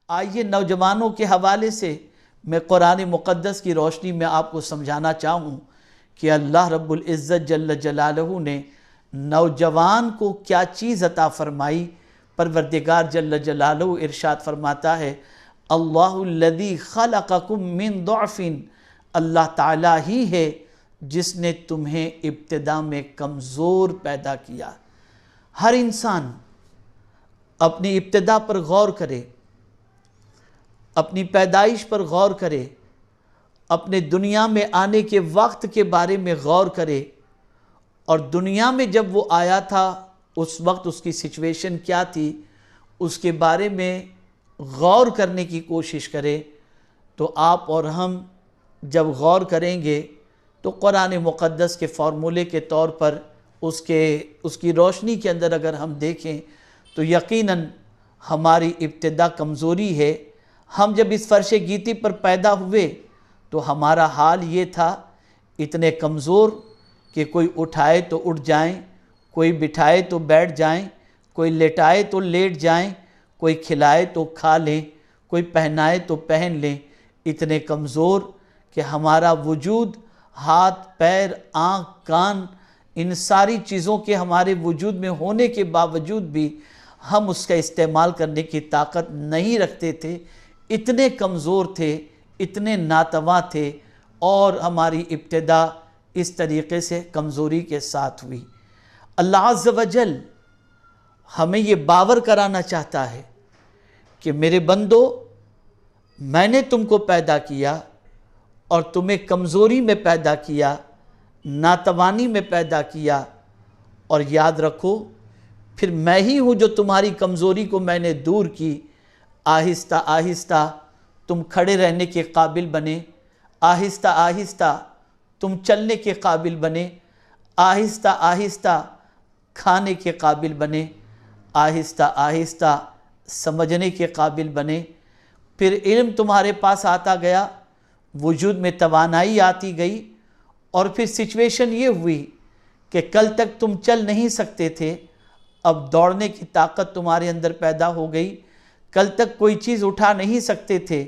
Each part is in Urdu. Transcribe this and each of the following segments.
آئیے نوجوانوں کے حوالے سے میں قرآن مقدس کی روشنی میں آپ کو سمجھانا چاہوں کہ اللہ رب العزت جل جلالہ نے نوجوان کو کیا چیز عطا فرمائی۔ پروردگار جل جلالہ ارشاد فرماتا ہے اللہ الذی خلقکم من ضعف، اللہ تعالیٰ ہی ہے جس نے تمہیں ابتدا میں کمزور پیدا کیا۔ ہر انسان اپنی ابتدا پر غور کرے، اپنی پیدائش پر غور کرے، اپنے دنیا میں آنے کے وقت کے بارے میں غور کرے، اور دنیا میں جب وہ آیا تھا اس وقت اس کی سچویشن کیا تھی اس کے بارے میں غور کرنے کی کوشش کرے۔ تو آپ اور ہم جب غور کریں گے تو قرآن مقدس کے فارمولے کے طور پر اس کی روشنی کے اندر اگر ہم دیکھیں تو یقیناً ہماری ابتدا کمزوری ہے۔ ہم جب اس فرش گیتی پر پیدا ہوئے تو ہمارا حال یہ تھا، اتنے کمزور کہ کوئی اٹھائے تو اٹھ جائیں، کوئی بٹھائے تو بیٹھ جائیں، کوئی لٹائے تو لیٹ جائیں، کوئی کھلائے تو کھا لیں، کوئی پہنائے تو پہن لیں۔ اتنے کمزور کہ ہمارا وجود، ہاتھ پیر آنکھ کان، ان ساری چیزوں کے ہمارے وجود میں ہونے کے باوجود بھی ہم اس کا استعمال کرنے کی طاقت نہیں رکھتے تھے۔ اتنے کمزور تھے، اتنے ناتواں تھے، اور ہماری ابتدا اس طریقے سے کمزوری کے ساتھ ہوئی۔ اللہ عز و جل ہمیں یہ باور کرانا چاہتا ہے کہ میرے بندو، میں نے تم کو پیدا کیا اور تمہیں کمزوری میں پیدا کیا، ناتوانی میں پیدا کیا، اور یاد رکھو پھر میں ہی ہوں جو تمہاری کمزوری کو میں نے دور کی۔ آہستہ آہستہ تم کھڑے رہنے کے قابل بنے، آہستہ آہستہ تم چلنے کے قابل بنے، آہستہ آہستہ کھانے کے قابل بنے، آہستہ آہستہ سمجھنے کے قابل بنے۔ پھر علم تمہارے پاس آتا گیا، وجود میں توانائی آتی گئی، اور پھر سچویشن یہ ہوئی کہ کل تک تم چل نہیں سکتے تھے، اب دوڑنے کی طاقت تمہارے اندر پیدا ہو گئی۔ کل تک کوئی چیز اٹھا نہیں سکتے تھے،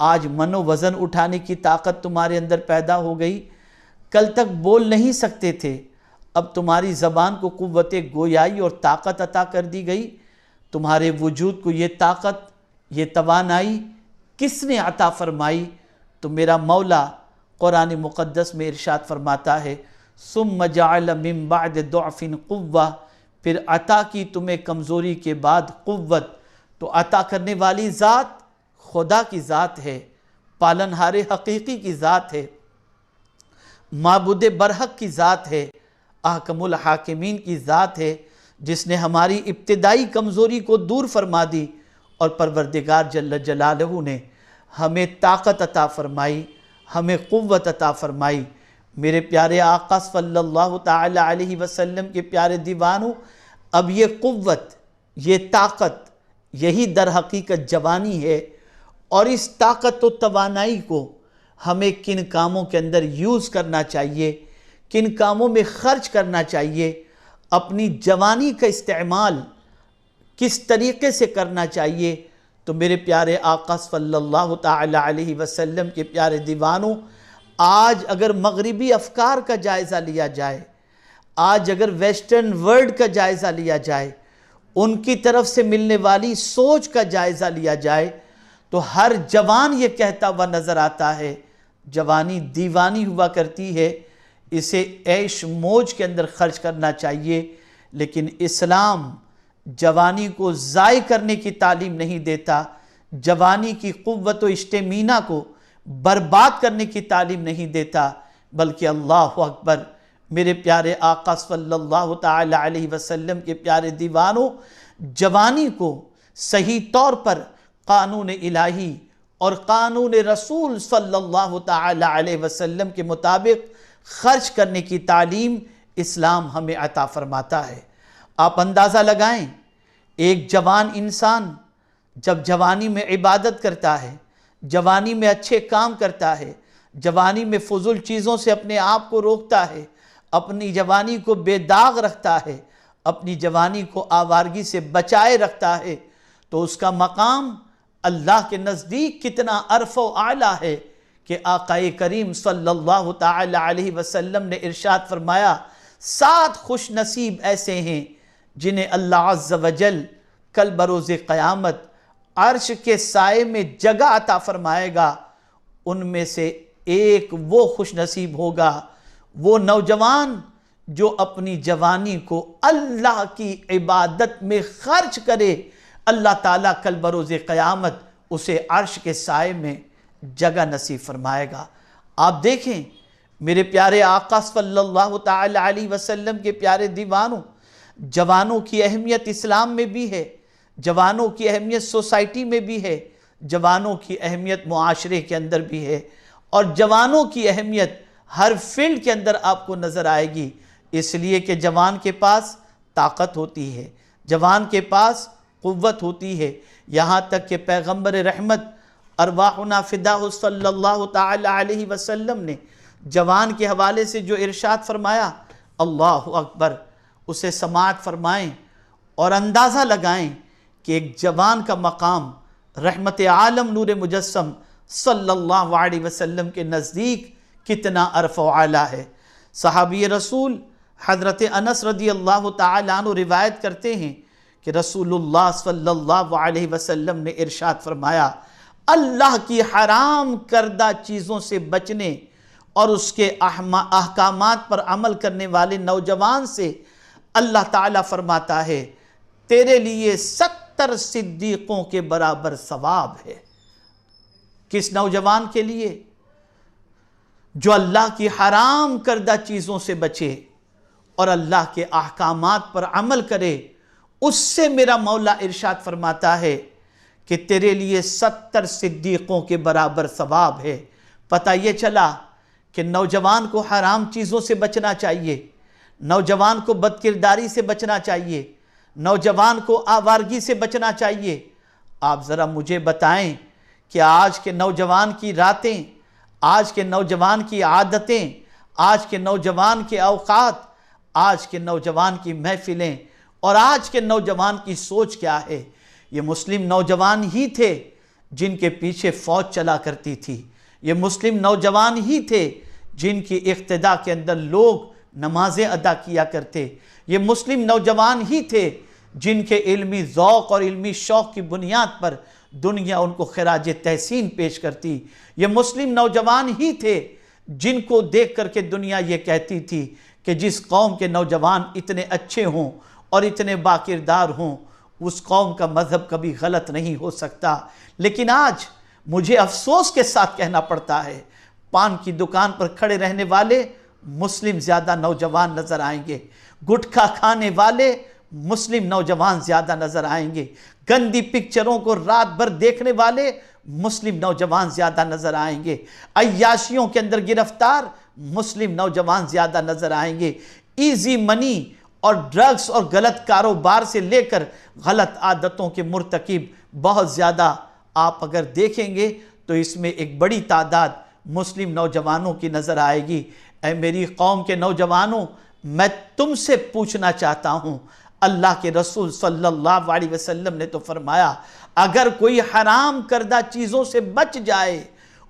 آج من و وزن اٹھانے کی طاقت تمہارے اندر پیدا ہو گئی۔ کل تک بول نہیں سکتے تھے، اب تمہاری زبان کو قوت گویائی اور طاقت عطا کر دی گئی۔ تمہارے وجود کو یہ طاقت، یہ توانائی کس نے عطا فرمائی؟ تو میرا مولا قرآن مقدس میں ارشاد فرماتا ہے ثم جعل من بعد ضعف قوة، پھر عطا کی تمہیں کمزوری کے بعد قوت۔ تو عطا کرنے والی ذات خدا کی ذات ہے، پالنہار حقیقی کی ذات ہے، معبود برحق کی ذات ہے، احکم الحاکمین کی ذات ہے، جس نے ہماری ابتدائی کمزوری کو دور فرما دی، اور پروردگار جل جلالہ نے ہمیں طاقت عطا فرمائی، ہمیں قوت عطا فرمائی۔ میرے پیارے آقا صلی اللہ تعالی علیہ وسلم کے پیارے دیوانوں، اب یہ قوت، یہ طاقت، یہی در حقیقت جوانی ہے، اور اس طاقت و توانائی کو ہمیں کن کاموں کے اندر یوز کرنا چاہیے، کن کاموں میں خرچ کرنا چاہیے، اپنی جوانی کا استعمال کس طریقے سے کرنا چاہیے۔ تو میرے پیارے آقا صلی اللہ تعالی علیہ وسلم کے پیارے دیوانوں، آج اگر مغربی افکار کا جائزہ لیا جائے، آج اگر ویسٹرن ورلڈ کا جائزہ لیا جائے، ان کی طرف سے ملنے والی سوچ کا جائزہ لیا جائے، تو ہر جوان یہ کہتا ہوا نظر آتا ہے جوانی دیوانی ہوا کرتی ہے، اسے عیش موج کے اندر خرچ کرنا چاہیے۔ لیکن اسلام جوانی کو ضائع کرنے کی تعلیم نہیں دیتا، جوانی کی قوت و اشتمینہ کو برباد کرنے کی تعلیم نہیں دیتا، بلکہ اللہ اکبر، میرے پیارے آقا صلی اللہ تعالی علیہ وسلم کے پیارے دیوانوں، جوانی کو صحیح طور پر قانون الہی اور قانون رسول صلی اللہ تعالی علیہ وسلم کے مطابق خرچ کرنے کی تعلیم اسلام ہمیں عطا فرماتا ہے۔ آپ اندازہ لگائیں، ایک جوان انسان جب جوانی میں عبادت کرتا ہے، جوانی میں اچھے کام کرتا ہے، جوانی میں فضول چیزوں سے اپنے آپ کو روکتا ہے، اپنی جوانی کو بے داغ رکھتا ہے، اپنی جوانی کو آوارگی سے بچائے رکھتا ہے، تو اس کا مقام اللہ کے نزدیک کتنا عرف و اعلیٰ ہے کہ آقا کریم صلی اللہ تعالی علیہ وسلم نے ارشاد فرمایا 7 خوش نصیب ایسے ہیں جنہیں اللہ عز و جل کل بروز قیامت عرش کے سائے میں جگہ عطا فرمائے گا۔ ان میں سے ایک وہ خوش نصیب ہوگا، وہ نوجوان جو اپنی جوانی کو اللہ کی عبادت میں خرچ کرے، اللہ تعالیٰ کل بروز قیامت اسے عرش کے سائے میں جگہ نصیب فرمائے گا۔ آپ دیکھیں میرے پیارے آقا صلی اللہ تعالی علیہ وسلم کے پیارے دیوانوں، جوانوں کی اہمیت اسلام میں بھی ہے، جوانوں کی اہمیت سوسائٹی میں بھی ہے، جوانوں کی اہمیت معاشرے کے اندر بھی ہے، اور جوانوں کی اہمیت ہر فیلڈ کے اندر آپ کو نظر آئے گی، اس لیے کہ جوان کے پاس طاقت ہوتی ہے، جوان کے پاس قوت ہوتی ہے، یہاں تک کہ پیغمبر رحمت ارواحنا فداہ صلی اللہ تعالی علیہ وسلم نے جوان کے حوالے سے جو ارشاد فرمایا، اللہ اکبر، اسے سماعت فرمائیں اور اندازہ لگائیں کہ ایک جوان کا مقام رحمت عالم نور مجسم صلی اللہ علیہ وسلم کے نزدیک کتنا عرف و اعلیٰ ہے۔ صحابی رسول حضرت انس رضی اللہ تعالیٰ عنہ روایت کرتے ہیں کہ رسول اللہ صلی اللہ علیہ وسلم نے ارشاد فرمایا، اللہ کی حرام کردہ چیزوں سے بچنے اور اس کے احکامات پر عمل کرنے والے نوجوان سے اللہ تعالیٰ فرماتا ہے تیرے لیے 70 صدیقوں کے برابر ثواب ہے۔ کس نوجوان کے لیے؟ جو اللہ کی حرام کردہ چیزوں سے بچے اور اللہ کے احکامات پر عمل کرے، اس سے میرا مولا ارشاد فرماتا ہے کہ تیرے لیے 70 صدیقوں کے برابر ثواب ہے۔ پتہ یہ چلا کہ نوجوان کو حرام چیزوں سے بچنا چاہیے، نوجوان کو بدکرداری سے بچنا چاہیے، نوجوان کو آوارگی سے بچنا چاہیے۔ آپ ذرا مجھے بتائیں کہ آج کے نوجوان کی راتیں، آج کے نوجوان کی عادتیں، آج کے نوجوان کے اوقات، آج کے نوجوان کی محفلیں اور آج کے نوجوان کی سوچ کیا ہے؟ یہ مسلم نوجوان ہی تھے جن کے پیچھے فوج چلا کرتی تھی، یہ مسلم نوجوان ہی تھے جن کی اقتداء کے اندر لوگ نمازیں ادا کیا کرتے، یہ مسلم نوجوان ہی تھے جن کے علمی ذوق اور علمی شوق کی بنیاد پر دنیا ان کو خراج تحسین پیش کرتی، یہ مسلم نوجوان ہی تھے جن کو دیکھ کر کے دنیا یہ کہتی تھی کہ جس قوم کے نوجوان اتنے اچھے ہوں اور اتنے باکردار ہوں، اس قوم کا مذہب کبھی غلط نہیں ہو سکتا۔ لیکن آج مجھے افسوس کے ساتھ کہنا پڑتا ہے، پان کی دکان پر کھڑے رہنے والے مسلم زیادہ نوجوان نظر آئیں گے، گٹکھا کھانے والے مسلم نوجوان زیادہ نظر آئیں گے، گندی پکچروں کو رات بھر دیکھنے والے مسلم نوجوان زیادہ نظر آئیں گے، عیاشیوں کے اندر گرفتار مسلم نوجوان زیادہ نظر آئیں گے، ایزی منی اور ڈرگز اور غلط کاروبار سے لے کر غلط عادتوں کے مرتکب بہت زیادہ آپ اگر دیکھیں گے تو اس میں ایک بڑی تعداد مسلم نوجوانوں کی نظر آئے گی۔ اے میری قوم کے نوجوانوں، میں تم سے پوچھنا چاہتا ہوں، اللہ کے رسول صلی اللہ علیہ وسلم نے تو فرمایا اگر کوئی حرام کردہ چیزوں سے بچ جائے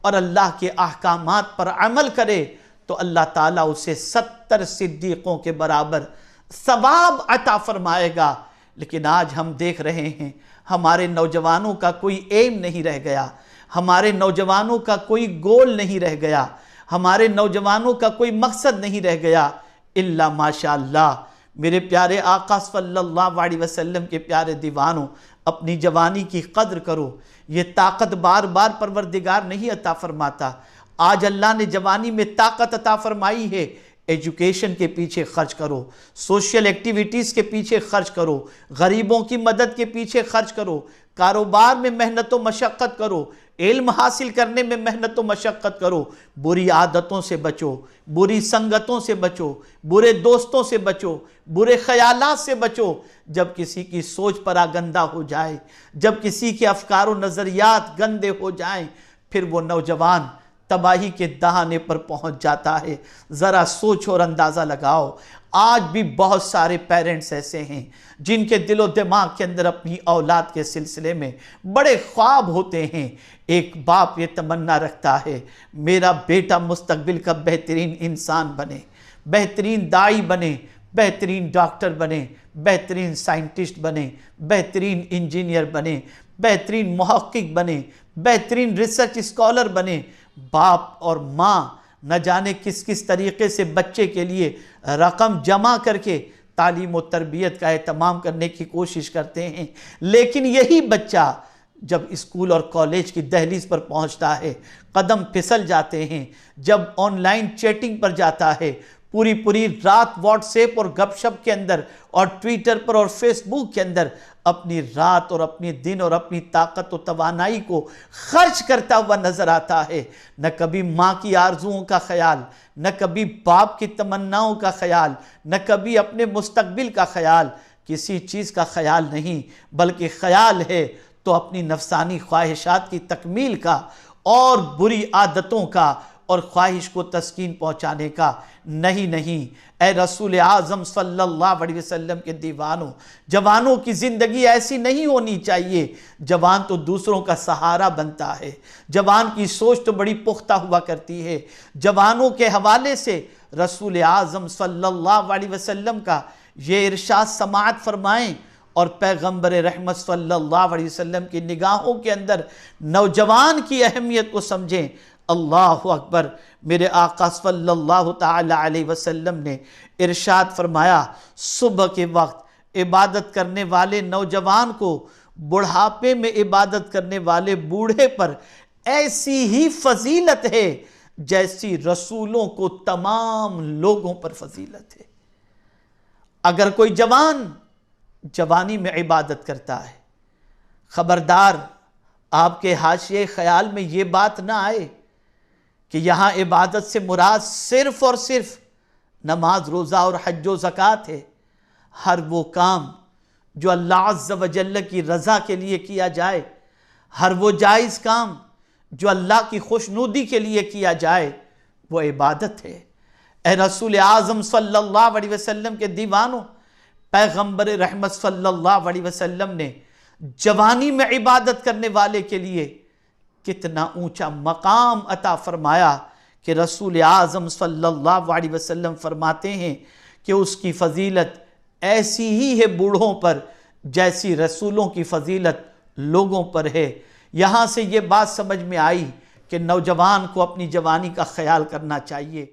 اور اللہ کے احکامات پر عمل کرے تو اللہ تعالیٰ اسے 70 صدیقوں کے برابر ثواب عطا فرمائے گا۔ لیکن آج ہم دیکھ رہے ہیں ہمارے نوجوانوں کا کوئی ایم نہیں رہ گیا، ہمارے نوجوانوں کا کوئی گول نہیں رہ گیا، ہمارے نوجوانوں کا کوئی مقصد نہیں رہ گیا الا ماشاءاللہ۔ میرے پیارے آقا صلی اللہ علیہ وسلم کے پیارے دیوانوں، اپنی جوانی کی قدر کرو، یہ طاقت بار بار پروردگار نہیں عطا فرماتا۔ آج اللہ نے جوانی میں طاقت عطا فرمائی ہے، ایجوکیشن کے پیچھے خرچ کرو، سوشل ایکٹیویٹیز کے پیچھے خرچ کرو، غریبوں کی مدد کے پیچھے خرچ کرو، کاروبار میں محنت و مشقت کرو، علم حاصل کرنے میں محنت و مشقت کرو، بری عادتوں سے بچو، بری سنگتوں سے بچو، برے دوستوں سے بچو، برے خیالات سے بچو۔ جب کسی کی سوچ پراگندہ ہو جائے، جب کسی کے افکار و نظریات گندے ہو جائیں، پھر وہ نوجوان تباہی کے دہانے پر پہنچ جاتا ہے۔ ذرا سوچ اور اندازہ لگاؤ، آج بھی بہت سارے پیرنٹس ایسے ہیں جن کے دل و دماغ کے اندر اپنی اولاد کے سلسلے میں بڑے خواب ہوتے ہیں۔ ایک باپ یہ تمنا رکھتا ہے میرا بیٹا مستقبل کا بہترین انسان بنے، بہترین داعی بنے، بہترین ڈاکٹر بنے، بہترین سائنٹسٹ بنے، بہترین انجینئر بنے، بہترین محقق بنے، بہترین ریسرچ اسکالر بنے۔ باپ اور ماں نہ جانے کس کس طریقے سے بچے کے لیے رقم جمع کر کے تعلیم و تربیت کا اہتمام کرنے کی کوشش کرتے ہیں، لیکن یہی بچہ جب اسکول اور کالج کی دہلیز پر پہنچتا ہے قدم پھسل جاتے ہیں، جب آن لائن چیٹنگ پر جاتا ہے، پوری رات واٹس ایپ اور گپ شپ کے اندر اور ٹویٹر پر اور فیس بک کے اندر اپنی رات اور اپنی دن اور اپنی طاقت و توانائی کو خرچ کرتا ہوا نظر آتا ہے، نہ کبھی ماں کی آرزوؤں کا خیال، نہ کبھی باپ کی تمناؤں کا خیال، نہ کبھی اپنے مستقبل کا خیال، کسی چیز کا خیال نہیں، بلکہ خیال ہے تو اپنی نفسانی خواہشات کی تکمیل کا اور بری عادتوں کا اور خواہش کو تسکین پہنچانے کا۔ نہیں، اے رسول اعظم صلی اللہ علیہ وسلم کے دیوانوں، جوانوں کی زندگی ایسی نہیں ہونی چاہیے۔ جوان تو دوسروں کا سہارا بنتا ہے، جوان کی سوچ تو بڑی پختہ ہوا کرتی ہے۔ جوانوں کے حوالے سے رسول اعظم صلی اللہ علیہ وسلم کا یہ ارشاد سماعت فرمائیں اور پیغمبر رحمت صلی اللہ علیہ وسلم کی نگاہوں کے اندر نوجوان کی اہمیت کو سمجھیں۔ اللہ اکبر، میرے آقا صلی اللہ تعالی علیہ وسلم نے ارشاد فرمایا صبح کے وقت عبادت کرنے والے نوجوان کو بڑھاپے میں عبادت کرنے والے بوڑھے پر ایسی ہی فضیلت ہے جیسی رسولوں کو تمام لوگوں پر فضیلت ہے۔ اگر کوئی جوان جوانی میں عبادت کرتا ہے، خبردار آپ کے حاشیے خیال میں یہ بات نہ آئے کہ یہاں عبادت سے مراد صرف اور صرف نماز، روزہ اور حج و زکوٰۃ ہے۔ ہر وہ کام جو اللہ عز و جل کی رضا کے لیے کیا جائے، ہر وہ جائز کام جو اللہ کی خوشنودی کے لیے کیا جائے، وہ عبادت ہے۔ اے رسول اعظم صلی اللہ علیہ وسلم کے دیوانوں، پیغمبر رحمت صلی اللہ علیہ وسلم نے جوانی میں عبادت کرنے والے کے لیے کتنا اونچا مقام عطا فرمایا کہ رسول اعظم صلی اللہ علیہ وسلم فرماتے ہیں کہ اس کی فضیلت ایسی ہی ہے بوڑھوں پر جیسی رسولوں کی فضیلت لوگوں پر ہے۔ یہاں سے یہ بات سمجھ میں آئی کہ نوجوان کو اپنی جوانی کا خیال کرنا چاہیے۔